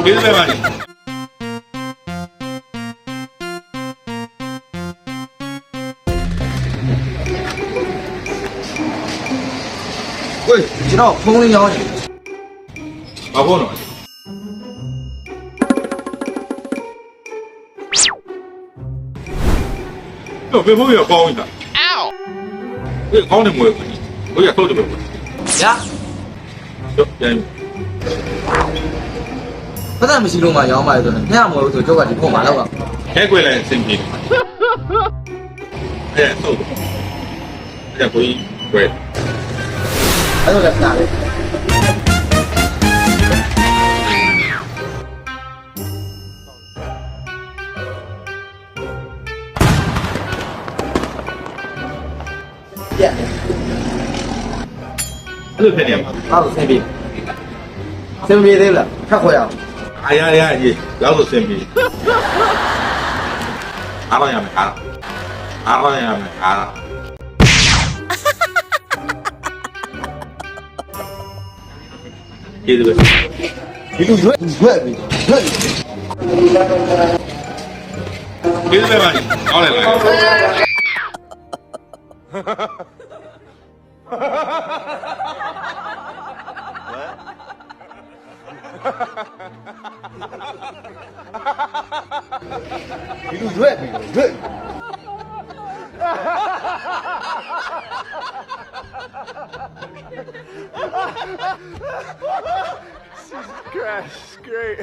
ပေးစမ်းပါလေ喂，知道风铃摇你。 ဘာဖို့နော်တော့ဘယ်ဖို့ရပေါင်းနေတာအော်ဒီကောင်းတယ်မွေးဘူးဘယ်ရတော့တယ်ဘယ်呀，တော့ပြန်不但没洗龙嘛，摇嘛的，你看我就这个就破马了吧？ ခဲကွယ်လိုက်အဆင်ပြေတယ်အဲ့တော့အဲ့ကိုကြီးကွယ် 还有点啥嘞？耶， အဲ့လိုဖြစ်နေမှာ 那是生病，生病对了，太火呀！ အားရကြီးလောက်ဆိုအဆင်ပြေအားရမယ်အားရမယ်ကျေးဇူးပဲ 一路越越越。 ကျေးဇူးပဲပါကောင်းတယ်လား 一路越越。 Crash, great.